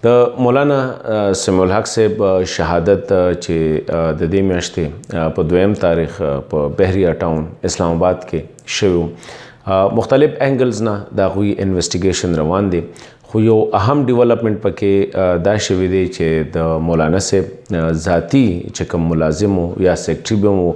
د مولانا سمیع الحق صاحب شهادت چې د دې میاشتې په 2 تاریخ په بحریه ټاون اسلام آباد کې شوی مختلف انګلز نه د هغوی انویسټیګیشن روان دی خو یو اهم ډیولپمنٹ پکې دا شوی دی چې د مولانا صاحب ذاتی چې کوم ملازم یا سیکرټری به مو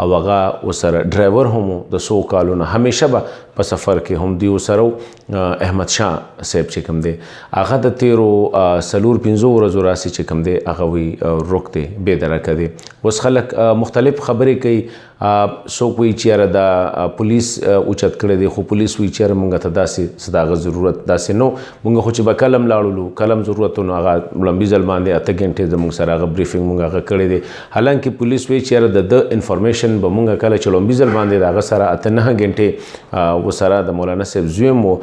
او هغه ورسره ډرایور هم د 100 کالونو همیشه به په سفر کې هم دی ورسره احمد شاه صاحب چې کوم دی هغه د 13 ورځو راسي چې کوم دی هغه وی روک دی بې درکه دی اوس خلک مختلف خبرې کوي څوک وی چیرې د پولیس اوچت کړی دی خو پولیس وی چیرې مونږ ته داسې صداغه ضرورت داسې نو مونږ خو چې به کلم لاړو کلم ضرورت نو هغه لمبي ځل باندې 8 غنټې زموږ سره هغه بریفینګ مونږ هغه کړی دی حالانکه پولیس وی چیرې د انفارمیشن به مونږ کله چې لمبي ځل باندې هغه سره 8 غنټې وسره د مولانا صاحب زوی مو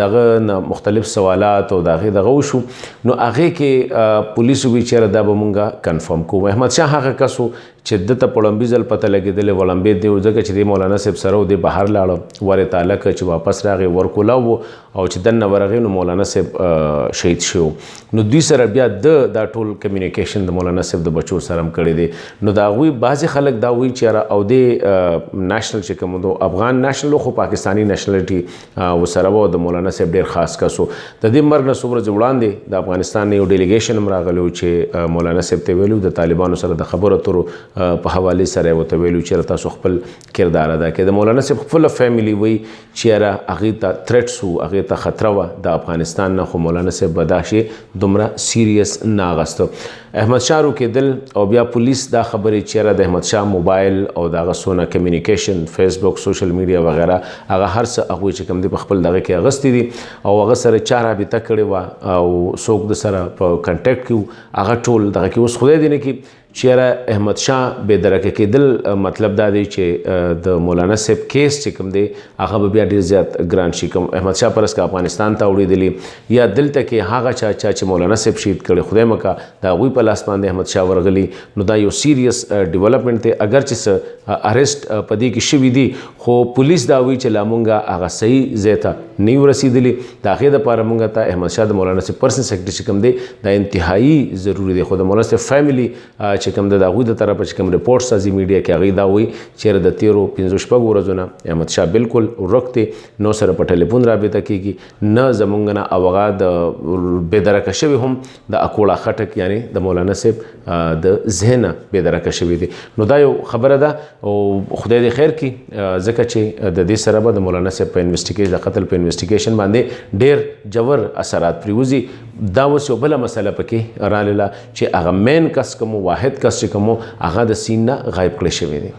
دغه مختلف سوالات او دغه وشو نو هغه کې پولیس وی چیرې دا به مونږه کنفرم کوو احمد شاه هغه کسو چې د ته پړمبي ځل پته لګېدلې ولمبې دی ځکه چې د مولانا صاحب سره د بهر لاړه ور تعالی چې واپس راغی ورکولا وو او چې دنه ورغی نو مولانا صاحب شهید شو نو دوی سره بیا دا ټول کمیونیکیشن د مولانا صاحب د بچو سره هم کړی دی نو دا غوي بعضی خلک دا وی چې او د نېشنل چې کوم د افغان نېشنل خو پاکستانی نېشنلټي وسره وو د مولانا صاحب ډیر خاص کسو د دې مرګ نه څومره وړاندې د افغانستان یو ډیلیګیشن هم راغلو چې مولانا صاحب ته ویلو د طالبانو سره د خبرو اترو په حواله سره وته ویلو چې تاسو خپل کردار ادا کړئ د مولانا صاحب خپل فیملی وی چې هغه ته تھریټس او هغه ته خطر و د افغانستان نه خو مولانا صاحب بداشي دومره سیریس ناغستو احمد شاه رو کېدل او بیا پولیس دا خبرې چې د احمد شاه موبایل او دغه سونه کمیونیکیشن فیسبوک سوشل میډیا وغیرہ هغه هر څه هغه چې کوم دی په خپل دغه کې اغستې دي او هغه سره چاره رابطه کړې و او څوک د سره په کنټیکټ کې هغه ټول دغه کې اوس خدای دې نه کې چیرې احمد شاه بې درکه کېدل مطلب دا دی چې د مولانا صاحب کیس چې کوم دی هغه به بیا ډېر زیات ګران شي کوم احمد شاه پرس که افغانستان ته وړېدلی یا دلته کې هغه چا چې مولانا صاحب شهید کړی خدای مکه د هغوی په لاس باندې احمد شاه ورغلی نو دا یو سیریس ډیولپمنټ دی اگر چې څه ارسټ په دې کې شوي دي خو پولیس دا وایي چې لا مونږه هغه صحیح ځای ته نه یو رسېدلي د هغې دپاره مونږ ته احمد شاه د مولانا صاحب پرسنل سیکرټري چې کوم دی دا انتهایي ضروري دی خو د مولانا صاحب فیملی چې کوم د هغوی د طرفه چې کوم ریپورټس راځي میډیا کې هغوی دا وایي چیرې د 13 ورځو نه احمد شاه بالکل ورک دی نو سره په ټلیفون رابطه کېږي نه زمونږ نه او هغه د بې درکه شوي هم د اکوړه خټک یعنی د مولانا صاحب د ذهنه بې درکه شوي دي نو دا یو خبره ده او خدای دې خیر کړي ځکه چې د دې سره به د مولانا صاحب په انویسټیګیشن د قتل په انویسټیګیشن باندې ډېر جوور اثرات پرېوځي دا اوس یو بله مسله پکې رالیله چې هغه مین کس کوم واحد کس چې کوم هغه د سین نه غایب کړی شوی دی